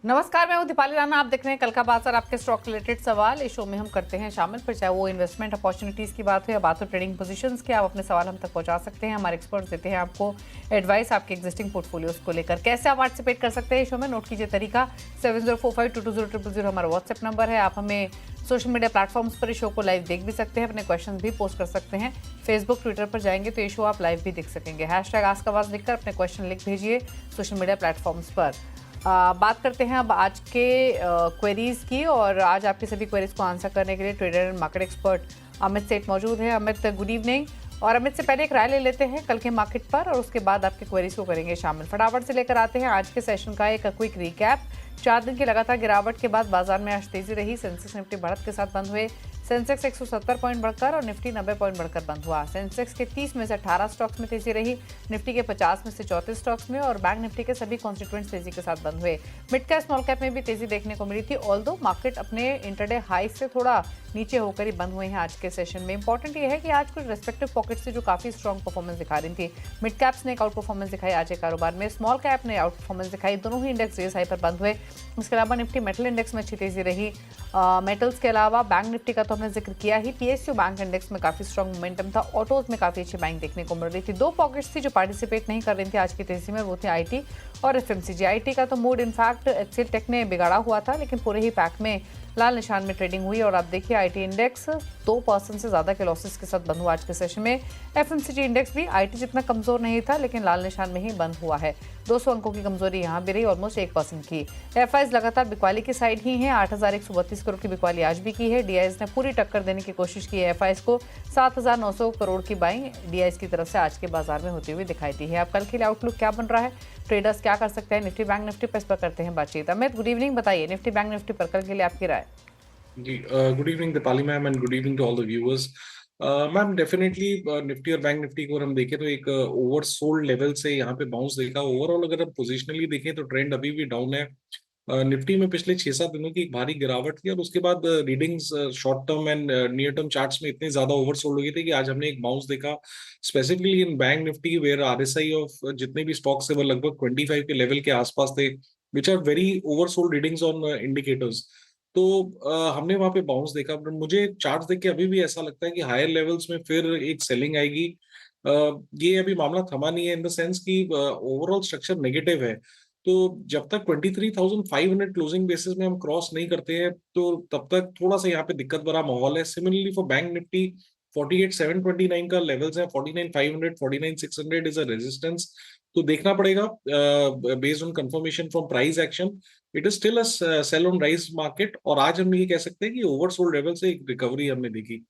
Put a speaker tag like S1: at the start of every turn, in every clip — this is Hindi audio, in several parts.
S1: नमस्कार, मैं हूं दीपाली राणा। आप देख रहे हैं कल का बाजार। आपके स्टॉक रिलेटेड सवाल इस शो में हम करते हैं शामिल, फिर चाहे वो इन्वेस्टमेंट अपॉर्चुनिटीज की बात हो या बात हो ट्रेडिंग पोजीशंस की। आप अपने सवाल हम तक पहुंचा सकते हैं। हमारे एक्सपर्ट्स देते हैं आपको एडवाइस आपके एग्जिस्टिंग पोर्टफोलियोज को लेकर। कैसे आप पार्टिसिपेट कर सकते हैं इस शो में? नोट कीजिए तरीका 7045220000 हमारा व्हाट्सएप नंबर है। आप हमें सोशल मीडिया प्लेटफॉर्म्स पर इस शो को लाइव देख भी सकते हैं, अपने क्वेश्चन भी पोस्ट कर सकते हैं। फेसबुक ट्विटर पर जाएंगे तो ये शो आप लाइव भी देख सकेंगे। हैशटैग आस्क आवाज लिखकर अपने क्वेश्चन लिख भेजिए सोशल मीडिया प्लेटफॉर्म्स पर। बात करते हैं अब आज के क्वेरीज की, और आज आपकी सभी क्वेरीज को आंसर करने के लिए trader and market expert Amit सेठ मौजूद हैं। Amit, good evening. और अमित से पहले एक राय ले लेते हैं कल के मार्केट पर, और उसके बाद आपके क्वेरीज को करेंगे शामिल। फटाफट से लेकर आते हैं आज के सेशन का एक क्विक रिकैप। 4 दिन की लगातार गिरावट के बाद बाजार में आज तेजी रही। सेंसेक्स निफ्टी बढ़त के साथ बंद हुए। सेंसेक्स 170 पॉइंट बढ़कर और निफ्टी 90 पॉइंट बढ़कर बंद हुआ। सेंसेक्स के 30 में से 18 स्टॉक्स में तेजी रही, निफ्टी के 50 में से 34 स्टॉक्स में, और बैंक निफ्टी के सभी कॉन्स्टिट्यूएंट्स तेजी के साथ बंद हुए। मिड कैप स्मॉल कैप में भी तेजी देखने को मिली थी, ऑल्दो मार्केट अपने इंटरडे हाई से थोड़ा नीचे होकर ही बंद हुए हैं आज के सेशन में। इंपॉर्टेंट ये है कि आज कुछ रेस्पेक्टिव पॉकेट से जो काफी स्ट्रॉन्ग परफॉर्मेंस दिखा रही थी। मिड कैप्स ने एक आउट परफॉर्मेंस दिखाई आज के कारोबार में, स्मॉल कैप ने आउट परफॉर्मेंस दिखाई। दोनों ही इंडेक्स रेस हाई पर बंद हुए। इसके अलावा निफ्टी मेटल इंडेक्स में अच्छी तेजी रही। मेटल्स के अलावा बैंक निफ्टी का तो हमने जिक्र किया ही। पीएसयू बैंक इंडेक्स में काफी स्ट्रॉन्ग मोमेंटम था। ऑटोज में काफी अच्छी बाइंग देखने को मिल रही थी। 2 पॉकेट्स थी जो पार्टिसिपेट नहीं कर रही थी आज की तेजी में, वो थे आईटी और एफएमसीजी। आईटी का तो मूड इनफैक्ट एचसीएल टेक ने बिगाड़ा हुआ था, लेकिन पूरे ही पैक में लाल निशान में ट्रेडिंग हुई। और आप देखिए आईटी इंडेक्स 2% से ज्यादा के लॉसेस के साथ बंद हुआ आज के सेशन में। एफएमसीजी इंडेक्स भी आईटी जितना कमजोर नहीं था, लेकिन लाल निशान में ही बंद हुआ है। 200 अंकों की कमजोरी यहाँ भी रही, ऑलमोस्ट 1% की। एफआईज लगातार बिकवाली की साइड ही है। 8,132 करोड़ की बिकवाली आज भी की है। डीआईएस ने पूरी टक्कर देने की कोशिश की है एफआईज को। 7,900 करोड़ की बाइंग डीआईएस की तरफ से आज के बाजार में होती हुई दिखाई दी है। अब कल के लिए आउटलुक क्या बन रहा है, ट्रेडर्स क्या कर सकते हैं निफ्टी बैंक निफ्टी पर, इस पर करते हैं बातचीत। Amit, good evening. बताइए निफ्टी बैंक निफ्टी पर कल के लिए आपकी राय।
S2: जी, good evening Deepali ma'am and good evening to all the viewers. Ma'am definitely Nifty और बैंक निफ्टी को अगर हम देखें तो एक ओवरसोल्ड लेवल से यहाँ पे बाउंस देखा। ओवरऑल अगर हम पोजिशनली देखें तो ट्रेंड अभी भी डाउन है। निफ्टी में पिछले 6-7 दिनों की एक भारी गिरावट थी और उसके बाद readings short term and near term charts में इतने ज्यादा ओवरसोल्ड हो गई थी कि आज हमने एक बाउंस देखा specifically in bank Nifty, where RSI of जितने भी स्टॉक्स थे वो लगभग 25 के लेवल के आसपास थे, which are very oversold readings on indicators. तो हमने वहां पे बाउंस देखा, बट मुझे चार्ट्स देख के अभी भी ऐसा लगता है कि हायर लेवल्स में फिर एक सेलिंग आएगी। ये अभी मामला थमा नहीं है इन द सेंस कि ओवरऑल स्ट्रक्चर नेगेटिव है। तो जब तक 23,500 क्लोजिंग बेसिस में हम क्रॉस नहीं करते हैं तो तब तक थोड़ा सा यहाँ पे दिक्कत भरा माहौल है। सिमिलरली फॉर बैंक निफ्टी 48,729 का लेवल्स है, 49,500 49,600 इज अ रेजिस्टेंस। तो देखना पड़ेगा based on confirmation from price action. It is still a sell on rise market, और आज हम ये कह सकते हैं कि ओवरसोल्ड लेवल से एक रिकवरी हमने देखी।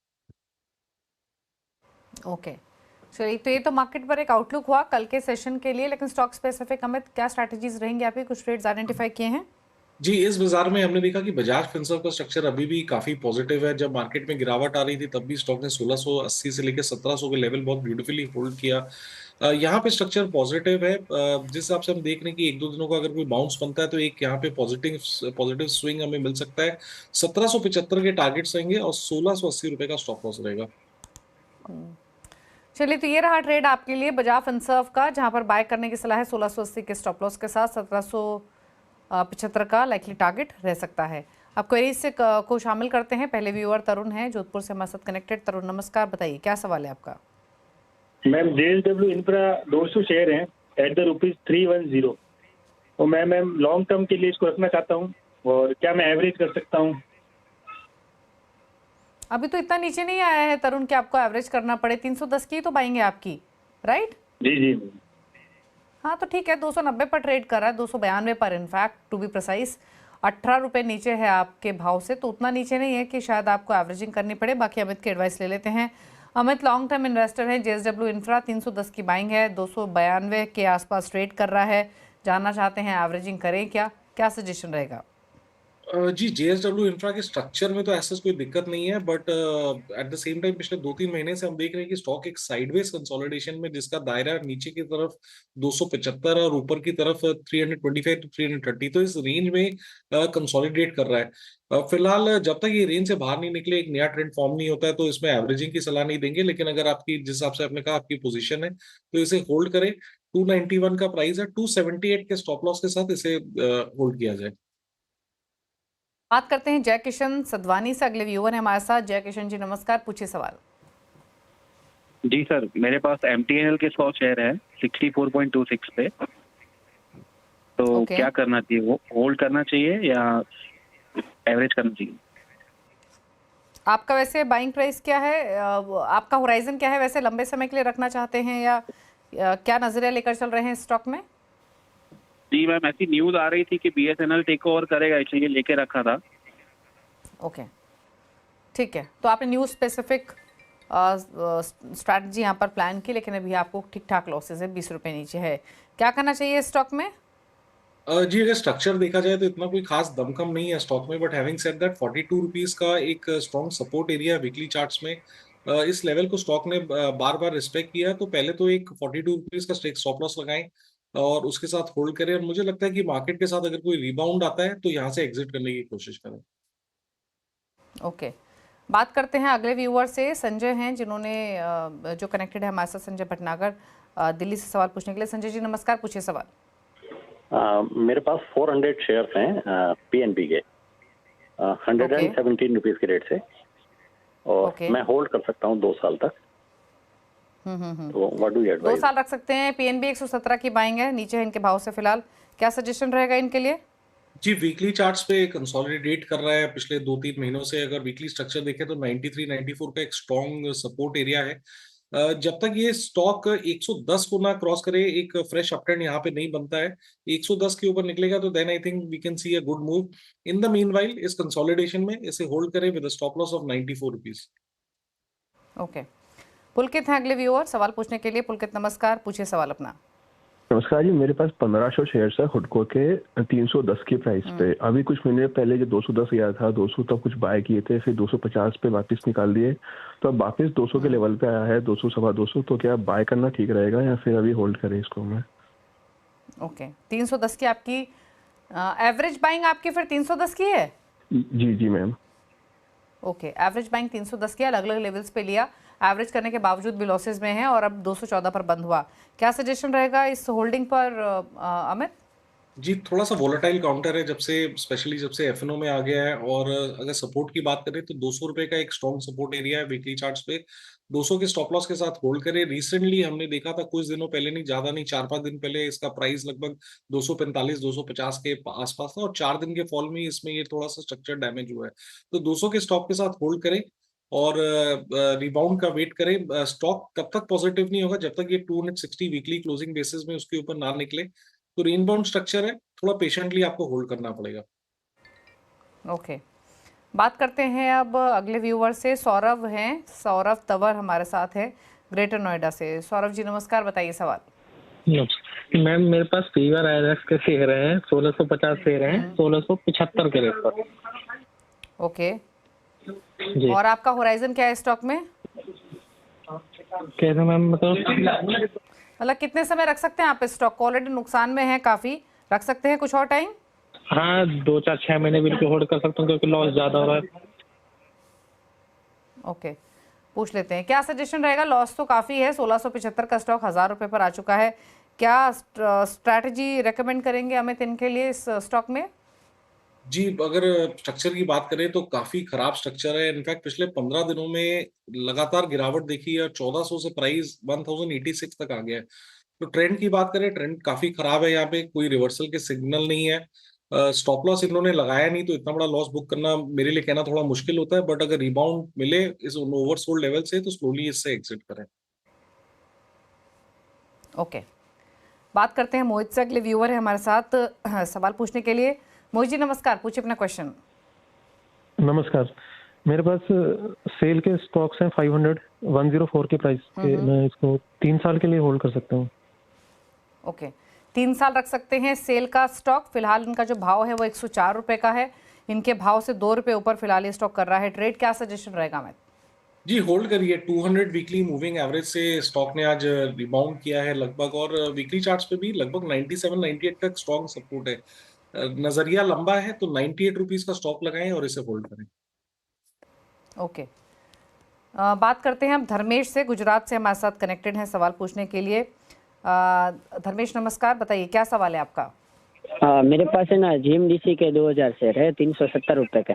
S1: ओके, चलिए, तो ये तो मार्केट पर एक आउटलुक हुआ कल के सेशन के लिए, लेकिन स्टॉक स्पेसिफिक अमित क्या स्ट्रैटेजीज रहेंगी आपकी? कुछ ट्रेड्स आइडेंटिफाई किए हैं?
S2: जी, इस बाजार में हमने देखा कि बजाज फिनसर्व का स्ट्रक्चर अभी भी काफी पॉजिटिव है। जब मार्केट में गिरावट आ रही थी तब भी स्टॉक ने 1680 से लेकर 1700 के लेवल बहुत ब्यूटीफुली होल्ड किया। यहाँ पे स्ट्रक्चर पॉजिटिव है। जिस हिसाब से हम देख रहे हैं कि 1-2 दिनों का अगर कोई बाउंस बनता है तो एक यहाँ पे पॉजिटिव पॉजिटिव स्विंग हमें मिल सकता है। 1775 के टारगेट्स रहेंगे और 1680 रुपए का स्टॉप लॉस रहेगा।
S1: चलिए, तो ये रहा ट्रेड आपके लिए बजाज फिनसर्व का, जहां पर बाय करने की सलाह है 1680 के स्टॉप लॉस के साथ। 1775 का लाइकली टारगेट रह सकता है। अब क्वेरीज से को शामिल करते हैं। पहले व्यूअर तरुण है जोधपुर से हमारे साथ कनेक्टेड। तरुण, नमस्कार, बताइए क्या सवाल है आपका?
S3: मैम जेएसडब्ल्यू इंफ्रा 200 शेयर हैं एट द ₹310, और मैं मैम लॉन्ग टर्म के लिए इसको रखना चाहता हूँ, और क्या मैं एवरेज कर सकता हूँ?
S1: अभी तो इतना नीचे नहीं आया है तरुण कि आपको एवरेज करना पड़े। 310 की तो बाइंग है आपकी, राइट?
S3: जी जी।
S1: हाँ, तो ठीक है। 290 पर ट्रेड कर रहा है, 292 पर इनफैक्ट टू बी प्रिसाइज। 18 रुपये नीचे है आपके भाव से, तो उतना नीचे नहीं है कि शायद आपको एवरेजिंग करनी पड़े। बाकी अमित की एडवाइस ले लेते हैं। अमित लॉन्ग टर्म इन्वेस्टर है, जेएसडब्ल्यू इंफ्रा 310 की बाइंग है, 292 के आसपास ट्रेड कर रहा है। जानना चाहते हैं एवरेजिंग करें क्या? क्या सजेशन रहेगा?
S2: जी, जेएसडब्ल्यू इंफ्रा के स्ट्रक्चर में तो ऐसा कोई दिक्कत नहीं है, but at the same time पिछले 2-3 महीने से हम देख रहे हैं कि स्टॉक एक साइडवेज कंसोलिडेशन में, जिसका दायरा नीचे की तरफ 275 और ऊपर की तरफ 325 टू 330, तो इस रेंज में कंसोलिडेट कर रहा है। फिलहाल जब तक ये रेंज से बाहर नहीं निकले, एक नया ट्रेंड फॉर्म नहीं होता है, तो इसमें एवरेजिंग की सलाह नहीं देंगे। लेकिन अगर आपकी जिस हिसाब से आपने कहा आपकी पोजीशन है तो इसे होल्ड करें। 291 का प्राइस है, 278 के स्टॉप लॉस के साथ इसे होल्ड किया जाए।
S1: बात करते हैं जय किशन सदवानी से, अगले व्यूअर है हमारे साथ। जय किशन जी नमस्कार, पूछिए सवाल।
S4: जी सर, मेरे पास MTNL के 100 शेयर है 64.26 पे, तो
S1: ओके।
S4: क्या करना चाहिए? वो होल्ड करना चाहिए या एवरेज करना चाहिए?
S1: आपका वैसे बाइंग प्राइस क्या है, आपका होराइजन क्या है? वैसे लंबे समय के लिए रखना चाहते हैं या क्या नजरिया लेकर चल रहे हैं स्टॉक में?
S4: जी मैम, ऐसी न्यूज आ रही थी कि BSNL टेक ओवर करेगा, इसलिए लेके रखा था।
S1: ओके, ठीक है। तो आपने न्यूज़ स्पेसिफिक स्ट्रैटेजी यहाँ पर प्लान की, लेकिन अभी आपको ठीक ठाक लॉसेज है, 20 रुपये नीचे है। क्या करना चाहिए स्टॉक में?
S2: जी अगर स्ट्रक्चर देखा जाए तो इतना कोई खास दमखम नहीं है स्टॉक में, but having said that 42 rupees का एक strong support area weekly charts में। इस लेवल को स्टॉक ने बार बार रिस्पेक्ट किया है, तो पहले तो एक 42 रुपीज का स्टॉप लॉस लगाएं और उसके साथ होल्ड करें। और मुझे लगता है कि मार्केट के साथ अगर कोई रिबाउंड आता है तो यहाँ से एग्जिट करने की कोशिश करें।
S1: ओके, बात करते हैं अगले व्यूअर से। संजय हैं जिन्होंने जो कनेक्टेड है हमारे साथ, संजय भटनागर दिल्ली से सवाल पूछने के लिए। संजय जी नमस्कार, पूछिए सवाल।
S5: मेरे पास 400 शेयर्स हैं PNB के 117 रुपीज के रेट से, और मैं होल्ड कर सकता हूँ 2 साल तक। तो व्हाट डू यू एडवाइस?
S1: 2 साल रख सकते हैं। PNB 117 की बाइंग है, नीचे है इनके भाव से फिलहाल। क्या सजेशन रहेगा इनके लिए?
S2: जी वीकली चार्ट्स पे कंसोलिडेट कर रहा है पिछले 2-3 महीनों से। अगर वीकली स्ट्रक्चर देखें तो 93-94 का एक स्ट्रॉन्ग सपोर्ट एरिया है। जब तक ये स्टॉक 110 को ना क्रॉस करे, एक फ्रेश अपट्रेंड यहाँ पे नहीं बनता है, 110 के ऊपर निकलेगा तो then I think we can see a good move. In the meanwhile इस कंसोलिडेशन में इसे होल्ड करें with stop loss of 94 rupees.
S1: Okay, Pulkit हैं अगले व्यूअर सवाल पूछने के लिए। पुलकित नमस्कार, पूछिए सवाल अपना।
S6: नमस्कार जी, मेरे पास 1500 शेयर्स है हुडको के 310 की प्राइस पे। अभी कुछ महीने पहले जो 210 गया था, 200 तक कुछ बाय किए थे, फिर 250 पे वापस निकाल दिए, तो अब वापस 200 के लेवल पे आया है, 200 सवा 200। तो क्या बाय करना ठीक रहेगा या फिर अभी होल्ड करें इसको मैं?
S1: ओके, 310 की आपकी एवरेज बाइंग आपकी फिर 310 की है?
S6: जी जी मैम।
S1: ओके, एवरेज बाइंग 310 की, अलग अलग लेवल्स पे लिया, एवरेज करने के बावजूद भी लॉसेज में है और अब 214 पर बंद हुआ। क्या सजेशन रहेगा इस होल्डिंग पर अमित?
S2: जी थोड़ा सा वोलेटाइल काउंटर है जब से, स्पेशली जब से एफएनओ में आ गया है। और अगर सपोर्ट की बात करें तो 200 रुपए का एक स्ट्रॉन्ग सपोर्ट एरिया है वीकली चार्ट्स पे। 200 के स्टॉप लॉस के साथ होल्ड करें। रिसेंटली हमने देखा था कुछ दिनों पहले, नहीं ज्यादा नहीं, 4-5 दिन पहले इसका प्राइस लगभग 245-250 के आसपास था, और 4 दिन के फॉल में इसमें ये थोड़ा सा स्ट्रक्चर डैमेज हुआ है। तो 200 के स्टॉप के साथ होल्ड करें और रिबाउंड का वेट करें। स्टॉक तब तक पॉजिटिव नहीं होगा जब तक ये 260 वीकली क्लोजिंग बेसिस में उसके ऊपर ना निकले। तो रेनबाउंड स्ट्रक्चर है, थोड़ा पेशेंटली आपको होल्ड करना पड़ेगा।
S1: ओके, बात करते हैं अब अगले व्यूअर से। सौरभ हैं, सौरभ तंवर हमारे साथ है ग्रेटर नोएडा से। सौरभ जी नमस्कार, बताइए सवाल।
S7: मैम मेरे पास फीवर आयरस के शेयर हैं 1650 शेयर हैं 1675 के रेट पर।
S1: ओके
S7: जी,
S1: और आपका होराइजन क्या है स्टॉक में?
S7: कैसे मैम?
S1: मतलब कितने समय रख सकते हैं आप इस स्टॉक को? ऑलरेडी नुकसान में है काफी, रख सकते हैं कुछ और टाइम?
S7: हाँ, 2-4-6 महीने बिल्कुल होल्ड कर सकता हूँ क्योंकि लॉस ज्यादा हो रहा है।
S1: ओके, पूछ लेते हैं क्या सजेशन रहेगा। लॉस तो काफी है, 1675 का स्टॉक 1000 रुपए पर आ चुका है। क्या स्ट्रैटेजी रेकमेंड करेंगे अमित इनके लिए इस स्टॉक में?
S2: जी अगर स्ट्रक्चर की बात करें तो काफी खराब स्ट्रक्चर है। इनफैक्ट पिछले 15 दिनों में लगातार गिरावट देखी है, 1400 से प्राइस 1086 तक आ गया है। तो ट्रेंड की बात करें, ट्रेंड काफी खराब है, यहाँ पे कोई रिवर्सल के सिग्नल नहीं है। स्टॉप लॉस इन्होंने लगाया नहीं, तो इतना बड़ा लॉस बुक करना मेरे लिए कहना थोड़ा मुश्किल होता है। बट अगर रिबाउंड मिले इस ओवरसोल्ड लेवल से तो स्लोली इससे एग्जिट करें।
S1: ओके, बात करते हैं मोहित से, अगले व्यूअर है हमारे साथ सवाल पूछने के लिए। मोहित जी नमस्कार, पूछिए अपना क्वेश्चन।
S8: नमस्कार, मेरे पास सेल के स्टॉक्स हैं 104 के प्राइस के। मैं इसको 3 साल के लिए होल्ड कर सकता हूँ।
S1: ओके, 3 साल रख सकते हैं सेल का स्टॉक। फिलहाल इनका जो भाव है वो 104 रुपए का है, इनके भाव से 2 रुपए ऊपर फिलहाल ये स्टॉक कर रहा है ट्रेड। क्या सजेशन रहेगा मैं?
S2: जी होल्ड करिए। 200 वीकली मूविंग एवरेज से स्टॉक ने आज रिबाउंड किया है लगभग, और वीकली चार्ट्स पे भी लगभग 97-98 तक स्ट्रॉन्ग सपोर्ट है। नजरिया लंबा है तो 98 रुपीज का स्टॉप लगाएं और इसे होल्ड करें।
S1: ओके, बात करते हैं हम धर्मेश से, गुजरात से हमारे साथ कनेक्टेड हैं सवाल पूछने के लिए। धर्मेश नमस्कार, बताइए क्या सवाल है आपका?
S9: मेरे पास है ना GMDC के 2000 शेयर है, 370 रुपए के।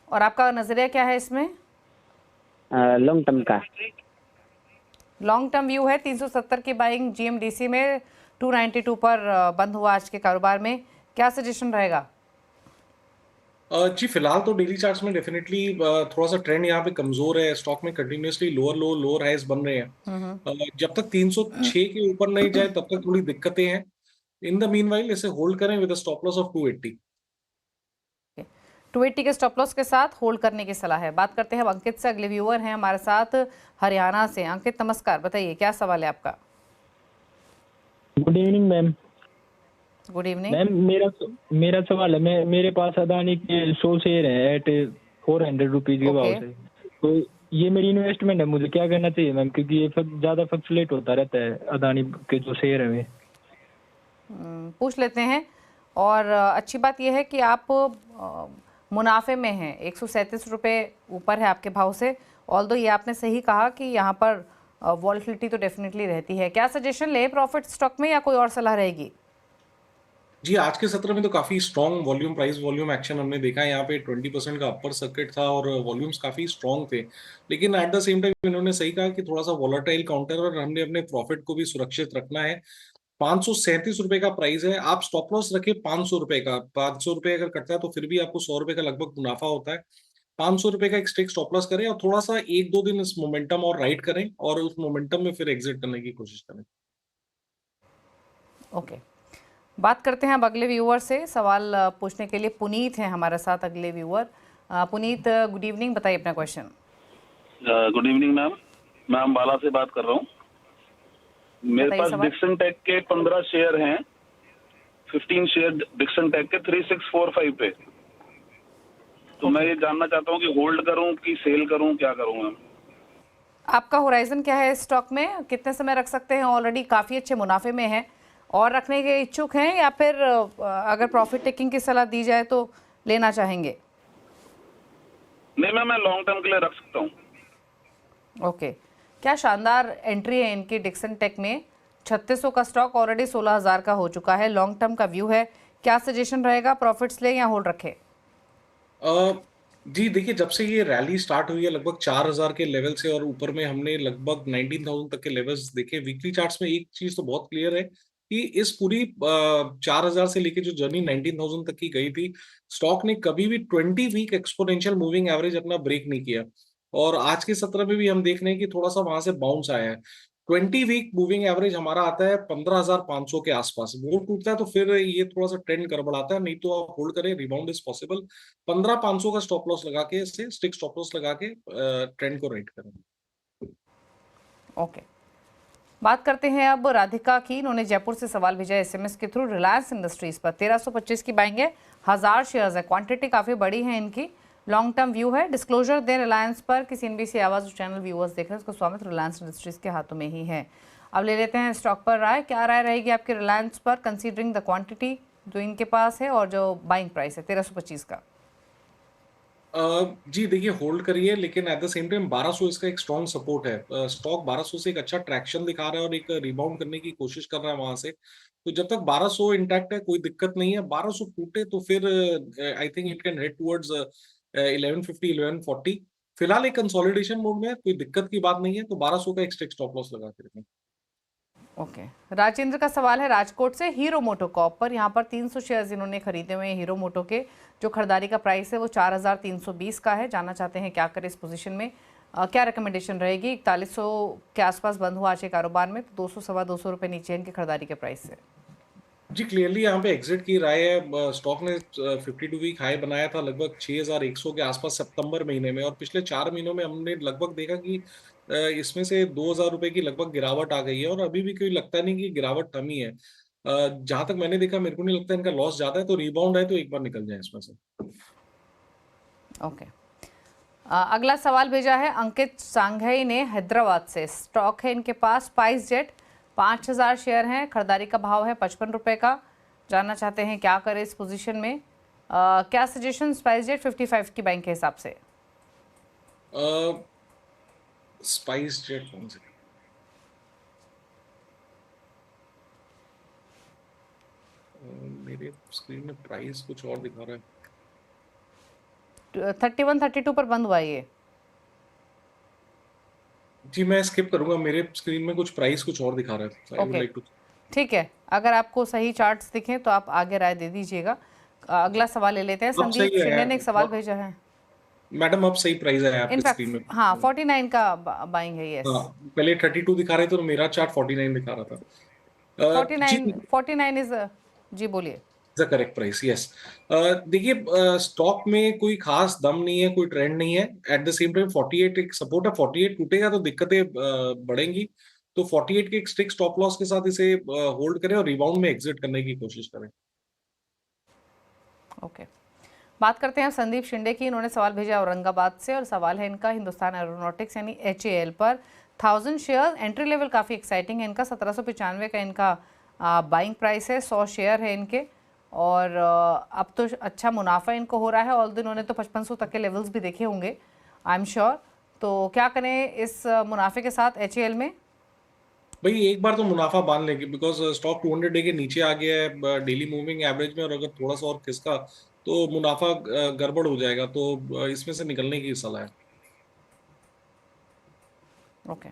S1: और आपका नजरिया क्या है इसमें?
S9: लॉन्ग टर्म का।
S1: लॉन्ग टर्म व्यू है 370 की बाइंग GMDC में, 292 पर बंद हुआ आज के कारोबार में। क्या सजेशन रहेगा?
S2: जी फिलहाल तो डेली चार्ट्स में डेफिनेटली थोड़ा सा ट्रेंड यहाँ पे कमजोर है। स्टॉक में कंटिन्यूअसली लोअर लो लोअर हाइस बन रहे हैं। जब तक 306 के ऊपर नहीं जाए तब तक थोड़ी दिक्कतें हैं। इन द मीनवाइल इसे होल्ड करें विद स्टॉप लॉस ऑफ 280।
S1: 280 के स्टॉप लॉस के साथ होल्ड करने की सलाह है। बात करते हैं अब अंकित से, अगले व्यूअर हैं हमारे साथ हरियाणा से। अंकित नमस्कार, बताइए क्या सवाल है आपका?
S7: Good evening ma'am.
S1: Good evening
S7: ma'am, मेरा सवाल है, मेरे पास अदानी के 100 शेयर है एट 400 रुपीज के भाव से। तो ये मेरी इन्वेस्टमेंट है, मुझे क्या करना चाहिए मैम? क्योंकि ये ज्यादा फ्लक्चुएट होता रहता है अदानी के जो शेयर है वे।
S1: पूछ लेते हैं। और अच्छी बात यह है कि आप मुनाफे में हैं, 137 रुपये ऊपर है आपके भाव से। ऑल्दो ये आपने सही कहा कि यहाँ पर वॉलिटिलिटी तो डेफिनेटली रहती है। क्या सजेशन ले प्रॉफिट स्टॉक में या कोई और सलाह रहेगी?
S2: जी आज के सत्र में तो काफी strong volume price volume action हमने देखा है। यहाँ पे 20% का अपर सर्किट था और वॉल्यूम्स काफी स्ट्रॉन्ग थे। लेकिन एट द सेम टाइम इन्होंने सही कहा कि थोड़ा सा वॉलेटाइल काउंटर और हमने अपने प्रॉफिट को भी सुरक्षित रखना है। 537 रुपए का प्राइस है। आप स्टॉप लॉस रखे 500 रुपए का। 500 रुपए अगर कटता है तो फिर भी आपको 100 रुपए का लगभग मुनाफा होता है। 500 रुपए का एक स्ट्रिक्ट स्टॉप लॉस करें और थोड़ा सा 1-2 दिन इस मोमेंटम और राइड करें और उस मोमेंटम में फिर एग्जिट करने की कोशिश करें।
S1: ओके, बात करते हैं अब अगले व्यूअर से। सवाल पूछने के लिए पुनीत हैं हमारे साथ अगले व्यूअर। पुनीत गुड इवनिंग, बताइए अपना क्वेश्चन।
S10: गुड इवनिंग मैम, मैं अम्बाला से बात कर रहा हूँ। मेरे पास डिक्सन टेक के 15 शेयर हैं, 15 शेयर डिक्सन टेक के 3645 पे। तो मैं ये जानना चाहता हूँ कि होल्ड करूँ कि सेल करूँ, क्या करूँ मैम?
S1: आपका होराइजन क्या है स्टॉक में? कितने समय रख सकते हैं? ऑलरेडी काफ़ी अच्छे मुनाफे में है और रखने के इच्छुक हैं, या फिर अगर प्रॉफिट टेकिंग की सलाह दी जाए तो लेना चाहेंगे?
S10: नहीं मैम, मैं लॉन्ग टर्म के लिए रख सकता हूँ।
S1: ओके, क्या शानदार एंट्री है इनकी डिक्सन टेक में। 3600 का स्टॉक ऑलरेडी 16000 का हो चुका है। लॉन्ग टर्म का व्यू है। क्या सजेशन रहेगा, प्रॉफिट्स ले या होल्ड रखे?
S2: जी देखिए, जब से ये रैली स्टार्ट हुई है लगभग 4000 के लेवल से और ऊपर में हमने लगभग 19000 तक के लेवल्स देखे। वीकली चार्ट्स में एक चीज तो बहुत क्लियर है कि इस पूरी 4000 से लेके जो जर्नी 19000 तक की गई थी, स्टॉक ने कभी भी 20 वीक एक्सपोनेंशियल मूविंग एवरेज अपना ब्रेक नहीं किया। और आज के सत्र में भी हम देख रहे हैं कि थोड़ा सा वहां से बाउंस आया है। 20 वीक मूविंग एवरेज हमारा आता है 15500 के आसपास। वो टूटता है तो फिर ये थोड़ा सा ट्रेंड गड़बड़ाता है। नहीं तो आप होल्ड करें, रिबाउंड इज पॉसिबल। 15500 का स्टॉप लॉस लगा के, इसे स्टिक स्टॉप लॉस लगा के ट्रेंड को राइट करें।
S1: ओके, बात करते हैं अब राधिका की। इन्होंने जयपुर से सवाल भेजा SMS के थ्रू। रिलायंस इंडस्ट्रीज पर 1325 की बाइंग है, 1000 शेयर्स है, क्वांटिटी काफ़ी बड़ी है इनकी। लॉन्ग टर्म व्यू है। डिस्क्लोजर दें रिलायंस पर। किसी NBC आवाज़ चैनल व्यूअर्स देख रहे हैं, उसका स्वामित्व रिलायंस इंडस्ट्रीज के हाथों में ही है। अब ले लेते हैं स्टॉक पर राय। क्या राय रहेगी आपकी रिलायंस पर, कंसीडरिंग द क्वांटिटी जो इनके पास है और जो बाइंग प्राइस है 1325 का?
S2: जी देखिए, होल्ड करिए, लेकिन एट द सेम टाइम 1200 इसका एक स्ट्रॉन्ग सपोर्ट है। स्टॉक 1200 से एक अच्छा ट्रैक्शन दिखा रहा है और एक रिबाउंड करने की कोशिश कर रहा है वहां से। तो जब तक 1200 इंटैक्ट है कोई दिक्कत नहीं है। 1200 टूटे तो फिर I think it can head towards 1150 1140। फिलहाल एक कंसोलिडेशन मोड में है, कोई दिक्कत की बात नहीं है। तो 1200 का एक स्ट्रिक्ट स्टॉप लॉस लगा के रखें।
S1: ओके, राजेंद्र का सवाल है राजकोट से। हीरो मोटो कॉप पर यहाँ पर 300 शेयर्स इन्होंने खरीदे हुए हैं हीरो मोटो के। जो खरीदारी का प्राइस है वो 4320 का है। जानना चाहते हैं क्या करें इस पोजीशन में, क्या रिकमेंडेशन रहेगी? 4100 के आसपास बंद हुआ आज के कारोबार में, तो 200 सवा 200 रुपये नीचे इनके खरीदारी के प्राइस से।
S2: जी क्लियरली यहाँ पे एग्जिट की राय है। स्टॉक ने 52 वीक हाई बनाया था लगभग 6100 के आसपास सितंबर महीने में, और पिछले 4 महीनों में हमने लगभग देखा कि इसमें से 2000 रुपए की लगभग गिरावट आ गई है और अभी भी कोई लगता नहीं कि गिरावट थमी है। जहां तक मैंने देखा, मेरे को नहीं लगता इनका लॉस ज्यादा है। तो रिबाउंड है तो एक बार निकल जाए इसमें से।
S1: ओके, अगला सवाल भेजा है अंकित सांघई ने हैदराबाद से। स्टॉक है इनके पास स्पाइस जेट, 5000 शेयर हैं, खरीदारी का भाव है 55 रुपये का। जानना चाहते हैं क्या करें इस पोजीशन में, क्या सजेशन स्पाइस जेट 55 की बैंक के हिसाब से?
S2: स्पाइस जेट कौन से? मेरे स्क्रीन में प्राइस कुछ और दिखा रहा है।
S1: 31-32 पर बंद हुआ ये।
S2: जी मैं स्किप करूंगा, मेरे स्क्रीन में कुछ प्राइस कुछ और दिखा रहा है। I would
S1: okay
S2: like to-
S1: ठीक है, अगर आपको सही चार्ट्स दिखें तो आप आगे राय दे दीजिएगा। अगला सवाल ले लेते हैं।
S2: अब
S1: संदीप
S2: सही है
S1: शिंदे ने एक सवाल
S2: अब-
S1: भेजा है।
S2: मैडम अब सही प्राइस है आपके स्क्रीन में।
S1: इनफैक्ट हाँ 49 का बाइंग है। यस
S2: हाँ पहले 32 दिखा रहे थे तो मेरा चार्ट 49 दिखा रहा था। जी
S1: 49 इज जी बोलिए।
S2: The correct price, yes. देखिए स्टॉक में कोई खास दम नहीं है, कोई ट्रेंड नहीं है। एट द सेम टाइम 48 एक सपोर्ट है, 48 टूटेगा तो दिक्कतें बढ़ेंगी। तो 48 के एक स्ट्रिक्ट स्टॉप लॉस के साथ इसे होल्ड करें और रिबाउंड में एग्जिट करने की कोशिश करें।
S1: ओके बात करते हैं संदीप शिंदे की। इन्होंने सवाल भेजा औरंगाबाद से और सवाल है इनका हिंदुस्तान एरोनॉटिक्स यानी HAL पर 1000 शेयर एंट्री लेवल काफ़ी एक्साइटिंग है इनका। 1795 का इनका बाइंग प्राइस है। 100 शेयर है इनके और अब तो अच्छा मुनाफा इनको हो रहा है। ऑल दिन उन्होंने तो 5500 तक के लेवल्स भी देखे होंगे आई एम श्योर। तो क्या करें इस मुनाफे के साथ HAL में?
S2: भाई एक बार तो मुनाफा बांध लेंगे बिकॉज स्टॉक 200 डे के नीचे आ गया है डेली मूविंग एवरेज में, और अगर थोड़ा सा और खिसका तो मुनाफा गड़बड़ हो जाएगा। तो इसमें से निकलने की सलाह है।
S1: ओके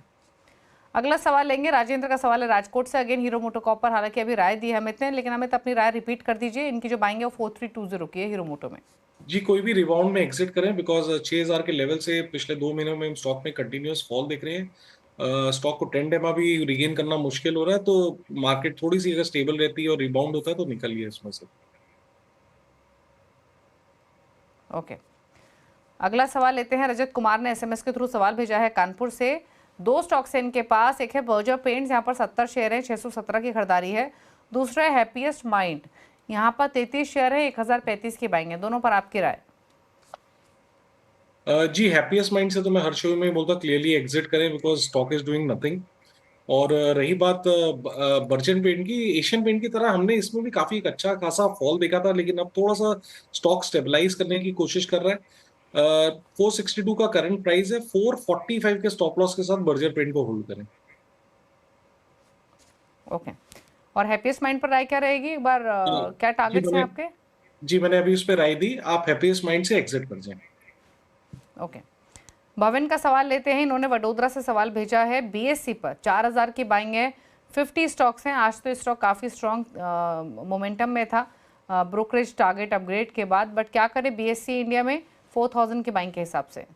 S1: अगला सवाल लेंगे। राजेंद्र का सवाल है राजकोट से, अगेन हीरो मोटोकॉप पर। हालांकि अभी राय दी है अमित ने, लेकिन अमित अपनी राय रिपीट कर दीजिए। इनकी जो बाइंग है वो 4320 की है हीरो मोटो में।
S2: जी कोई भी रिबाउंड में एग्जिट करें बिकॉज 6000 के लेवल से पिछले 2 महीनों में हम स्टॉक में कंटिन्यूअस फॉल देख रहे हैं। स्टॉक को 10 डेमा भी रिगेन करना मुश्किल हो रहा है। तो मार्केट थोड़ी सी अगर स्टेबल रहती है और रिबाउंड होता है तो निकलिए इसमें से।
S1: ओके अगला सवाल लेते हैं। रजत कुमार ने SMS के थ्रू सवाल भेजा है कानपुर से। 2 स्टॉक्स हैं इनके पास। एक है बर्जर पेंट्स, यहाँ पर 70 शेयर हैं, 617 की खरीदारी है। दूसरा है हैप्पीएस्ट माइंड, यहाँ पर 33 शेयर है, 1035 की बाइंग है। दोनों पर आपकी राय?
S2: जी हैप्पीएस्ट माइंड से तो मैं हर शो में बोलता क्लियरली एग्जिट करें because stock is doing nothing. और रही बात बर्जन पेंट की, एशियन पेंट की तरह हमने इसमें भी काफी एक अच्छा खासा फॉल देखा था, लेकिन अब थोड़ा सा स्टॉक स्टेबलाइज करने की कोशिश कर रहा है। 462 का करंट प्राइस है। 445 के स्टॉप लॉस के साथ बर्जर पेंट को होल्ड करें।
S1: ओके और हैप्पीएस्ट माइंड पर राय क्या रहेगी? एक बार क्या टारगेट्स हैं आपके?
S2: जी मैंने अभी उस पर राय दी, आप हैप्पीएस्ट माइंड से एग्जिट कर जाएं।
S1: ओके भवन का सवाल लेते हैं। इन्होंने वडोदरा से सवाल भेजा है। BSE पर 4000 की बाइंग है, 50 स्टॉक्स हैं। आज तो स्टॉक काफ़ी स्ट्रॉन्ग मोमेंटम में था ब्रोकरेज टारगेट अपग्रेड के बाद, बट क्या करें BSE इंडिया में 4000 की बाइंग के हिसाब से?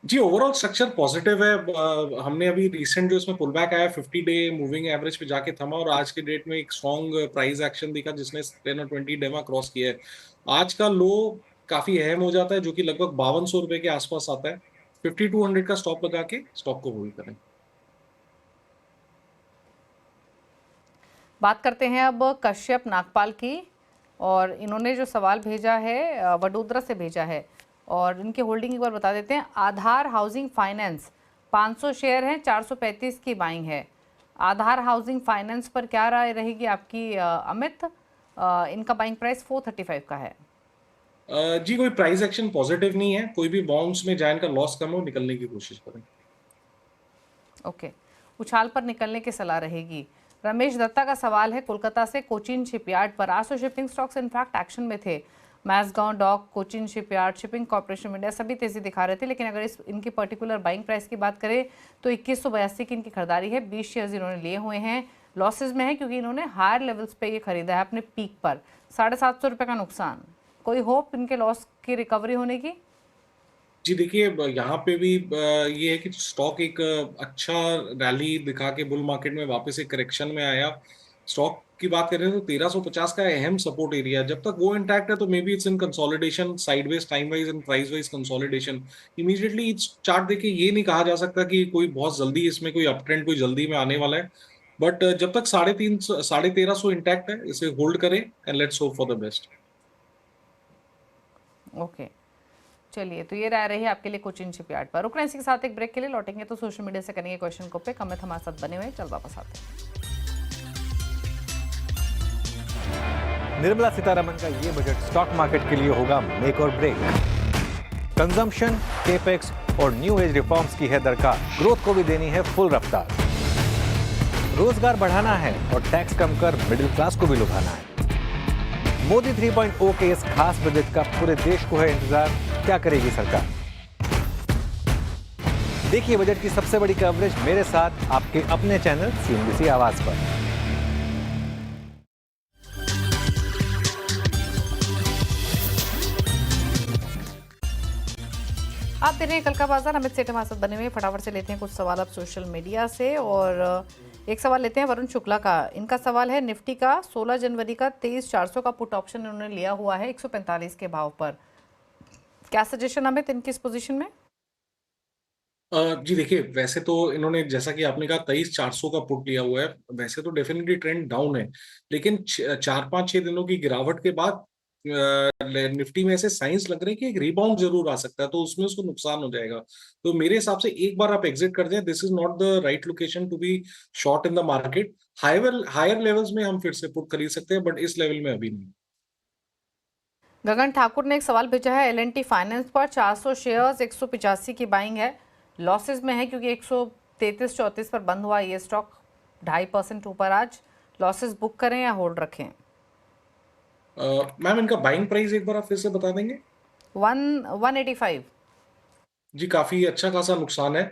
S1: जी
S2: ओवरऑल स्ट्रक्चर पॉजिटिव है। हमने अभी रिसेंट जो इसमें पुल बैक आया 50 डे मूविंग एवरेज पे जाके थमा और आज के डेट में एक स्ट्रॉन्ग प्राइस एक्शन दिखा जिसने 10 और 20 डेमा क्रॉस किया है। आज का लो काफी अहम हो जाता है जो कि लगभग 5200 रुपए के आसपास आता है। 5200 का स्टॉप लगा के स्टॉक को होल्ड करें।
S1: बात करते हैं अब कश्यप नागपाल की, और इन्होंने जो सवाल भेजा है वडोदरा से भेजा है और इनकी होल्डिंग एक बार बता देते हैं। आधार हाउसिंग फाइनेंस 500 शेयर हैं, 435 की बाइंग है। आधार हाउसिंग फाइनेंस पर क्या राय रहेगी आपकी अमित? इनका बाइंग प्राइस 435 का है।
S2: जी कोई प्राइस एक्शन पॉजिटिव नहीं है। कोई भी बाउंस में जाए इनका लॉस कम हो, निकलने की कोशिश करें।
S1: ओके उछाल पर निकलने की सलाह रहेगी। रमेश दत्ता का सवाल है कोलकाता से, कोचिन शिपयार्ड पर। आज तो शिपिंग स्टॉक्स इनफैक्ट एक्शन में थे। Mazagon dock, Cochin shipyard, shipping corporation of India सभी तेजी दिखा रहे थे, लेकिन अगर इनकी पर्टिकुलर बाइंग प्राइस की बात करें तो 2182 की इनकी खरीदारी है। 20 शेयर्स इन्होंने लिए हुए हैं, लॉसेज में है क्योंकि इन्होंने हायर लेवल्स पे ये खरीदा है अपने पीक पर। 750 रुपये का नुकसान। कोई होप इनके लॉस की रिकवरी होने की?
S2: जी देखिए यहाँ पे भी ये है कि स्टॉक एक अच्छा रैली दिखा के बुल मार्केट में वापस एक करेक्शन में आया। स्टॉक की बात करें तो 1350 का अहम सपोर्ट एरिया, जब तक वो इंटैक्ट है तो may be it's in consolidation, sideways, time wise and price wise consolidation. Immediately इस चार्ट देखे ये नहीं कहा जा सकता कि कोई बहुत जल्दी इसमें कोई अप ट्रेंड कोई जल्दी में आने वाला है, बट जब तक 1350 इंटैक्ट है इसे होल्ड करें and let's hope for the best.
S1: Okay चलिए, तो ये राय रही आपके लिए कोचिन शिपयार्ड पर। रुकना इसी के साथ एक ब्रेक के लिए, लौटेंगे तो सोशल मीडिया से करेंगे क्वेश्चन को पिक। अमित हमारे साथ बने हुए, चल वापस आते हैं।
S11: निर्मला सीतारमण का ये बजट स्टॉक मार्केट के लिए होगा मेक और ब्रेक। कंजम्पशन, केपेक्स और न्यू एज रिफॉर्म्स की है दरकार। ग्रोथ को भी देनी है फुल रफ्तार। रोजगार बढ़ाना है और टैक्स कम कर मिडिल क्लास को भी लुभाना है। मोदी 3.0 के इस खास बजट का पूरे देश को है इंतजार, क्या करेगी सरकार? देखिए बजट की सबसे बड़ी कवरेज मेरे साथ आपके अपने चैनल CNBC आवाज पर।
S1: आप देख रहे हैं कल का बाजार, अमित सेठ हमारे साथ बने हुए। फटाफट से लेते हैं कुछ सवाल अब सोशल मीडिया से, और एक सवाल लेते हैं वरुण शुक्ला का। इनका सवाल है निफ्टी का 16 जनवरी का 23,400 का पुट ऑप्शन इन्होंने लिया हुआ है 145 के भाव पर। क्या सजेशन अमित इनकी इस पोजीशन में?
S2: जी देखिए, वैसे तो इन्होंने जैसा कि आपने कहा 23,400 का पुट लिया हुआ है, वैसे तो डेफिनेटली ट्रेंड डाउन है, लेकिन 4-5-6 दिनों की गिरावट के बाद निफ्टी में ऐसे साइंस लग रहे हैं कि एक रिबाउंड जरूर आ सकता है, तो उसमें उसको नुकसान हो जाएगा। तो मेरे हिसाब से एक बार आप एग्जिट कर दें, this is not the right location to be short in the market. Higher levels में हम फिर से पुट खरीद सकते हैं, बट इस लेवल में अभी नहीं।
S1: गगन ठाकुर ने एक सवाल भेजा है L&T फाइनेंस पर 400 शेयर्स 185 की बाइंग है, लॉसेस में है क्योंकि 133-34 पर बंद हुआ ये स्टॉक 2.5% ऊपर आज। लॉसेस बुक करें या होल्ड रखें?
S2: मैम इनका बाइंग प्राइस एक बार आप फिर से बता देंगे?
S1: 185।
S2: जी काफी अच्छा खासा नुकसान है,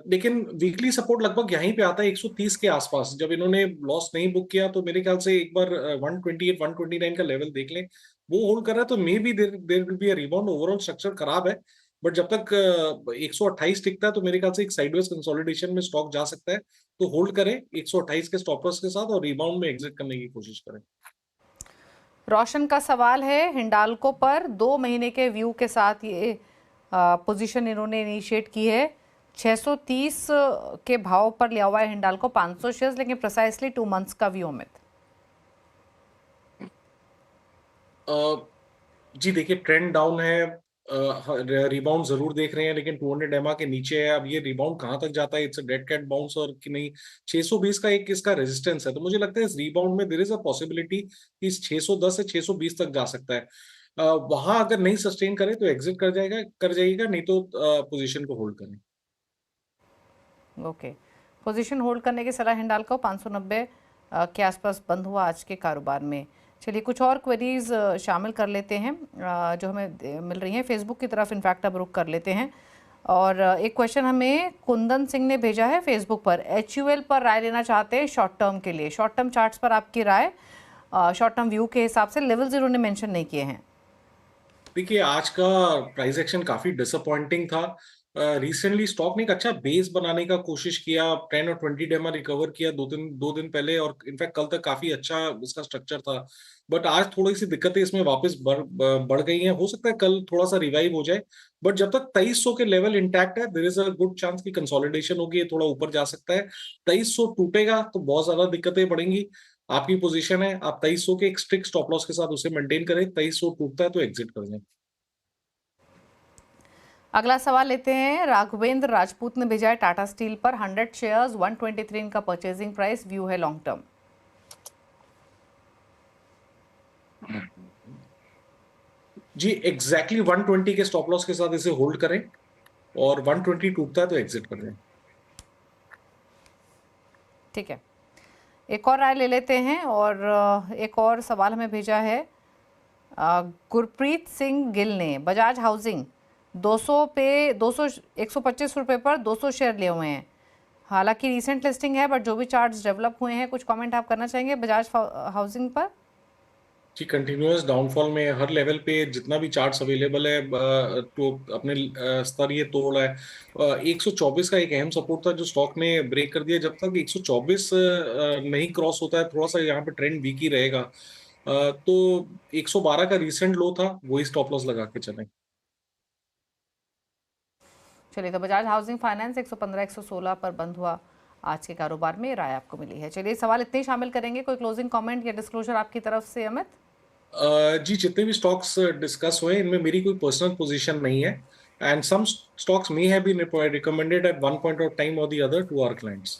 S2: लेकिन वीकली सपोर्ट लगभग यहीं पे आता है 130 के आसपास। जब इन्होंने लॉस नहीं बुक किया तो मेरे ख्याल से एक बार 128 129 का लेवल देख लें, वो होल्ड कर रहा है तो maybe there will be a rebound. Overall structure खराब है, बट जब तक 128 टिकता है तो मेरे ख्याल से एक साइडवेज कंसोलिडेशन में स्टॉक जा सकता है, तो होल्ड करें 128 के स्टॉपर्स के साथ और रिबाउंड में एग्जिट करने की कोशिश करें।
S1: रोशन का सवाल है हिंडाल्को पर 2 महीने के व्यू के साथ ये पोजीशन इन्होंने इनिशिएट की है। 630 के भाव पर लिया हुआ है हिंडाल्को 500 शेयर्स, लेकिन प्रिसाइसली 2 मंथ्स का व्यू अमित।
S2: जी देखिए, ट्रेंड डाउन है, रिबाउंड जरूर देख रहे हैं, लेकिन 200 एमआ के नीचे है। अब ये रिबाउंड कहां तक जाता है, it's a dead cat bounce और कि नहीं। 620 का एक इसका रेजिस्टेंस है, तो मुझे लगता है इस रिबाउंड में देयर इज अ पॉसिबिलिटी कि इस 610 से 620 तक जा सकता है। वहां अगर नहीं सस्टेन करे तो एग्जिट कर जाइएगा, नहीं तो पोजीशन को होल्ड करें।
S1: ओके, पोजीशन होल्ड करने की सलाह हिंडाल्को 590 के आसपास बंद हुआ आज के कारोबार में। चलिए कुछ और क्वेरीज शामिल कर लेते हैं जो हमें मिल रही हैं फेसबुक की तरफ। इनफैक्ट अब रुक कर लेते हैं, और एक क्वेश्चन हमें कुंदन सिंह ने भेजा है फेसबुक पर। HUL पर राय लेना चाहते हैं शॉर्ट टर्म के लिए। शॉर्ट टर्म चार्ट्स पर आपकी राय, शॉर्ट टर्म व्यू के हिसाब से। लेवल्स इन्होंने मेंशन नहीं किए हैं।
S2: देखिए आज का प्राइस एक्शन काफी डिसअपॉइंटिंग था। रिसेंटली स्टॉक ने एक अच्छा बेस बनाने का कोशिश किया, 10 और 20 डेमा रिकवर किया दो दिन पहले, और इनफैक्ट कल तक काफी अच्छा इसका स्ट्रक्चर था। बट आज थोड़ी सी दिक्कतें इसमें वापस बढ़ गई हैं। हो सकता है कल थोड़ा सा रिवाइव हो जाए, बट जब तक 2300 के लेवल इंटैक्ट है there is a good chance की कंसोलिडेशन होगी, ये थोड़ा ऊपर जा सकता है। 2300 टूटेगा तो बहुत ज्यादा दिक्कतें बढ़ेंगी। आपकी पोजीशन है, आप 2300 के एक स्ट्रिक्ट स्टॉप लॉस के साथ उसे मेंटेन करें। 2300 टूटता है तो एग्जिट कर दें।
S1: अगला सवाल लेते हैं। राघवेंद्र राजपूत ने भेजा है टाटा स्टील पर 100 शेयर्स 123 इनका परचेजिंग प्राइस, व्यू है लॉन्ग टर्म।
S2: जी एग्जैक्टली 120 के स्टॉप लॉस के साथ इसे होल्ड करें, और 120 टूटता है तो एग्जिट कर दें।
S1: ठीक है, एक और राय ले लेते हैं, और एक और सवाल हमें भेजा है गुरप्रीत सिंह गिल ने। बजाज हाउसिंग 125 रुपए पर 200 शेयर लिए हुए हैं। हालांकि रीसेंट लिस्टिंग है, बट जो भी चार्ट्स डेवलप हुए हैं, कुछ कमेंट आप करना चाहेंगे बजाज हाउसिंग पर?
S2: जी कंटिन्यूअस डाउनफॉल में हर लेवल पे जितना भी चार्ट्स अवेलेबल है तो अपने स्तर ये तोड़ा है। 124 का एक अहम सपोर्ट था जो स्टॉक ने ब्रेक कर दिया। जब तक 124 नहीं क्रॉस होता है, थोड़ा सा यहाँ पे ट्रेंड वीक ही रहेगा। तो 112 का रिसेंट लो था, वही स्टॉप लॉस लगा के चलें।
S1: चलिए, तो बजाज हाउसिंग फाइनेंस 115-116 पर बंद हुआ आज के कारोबार में। राय आपको मिली है। चलिए सवाल इतने ही शामिल करेंगे। कोई क्लोजिंग कमेंट या डिस्क्लोजर आपकी तरफ से अमित?
S2: जी जितने भी स्टॉक्स डिस्कस हुए इनमें मेरी कोई पर्सनल पोजीशन नहीं है, and some stocks may have been recommended at one point of time और the other to our clients.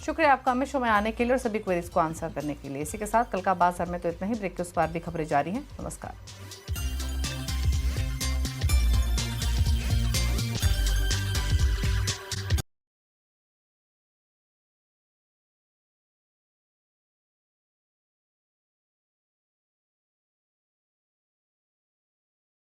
S1: शुक्रिया आपका अमित शो में आने के लिए और सभी क्वेरीज को आंसर करने के लिए। इसी के साथ कल का बाजार में तो इतना ही। ब्रेक के उस पार भी खबरें जारी हैं। नमस्कार।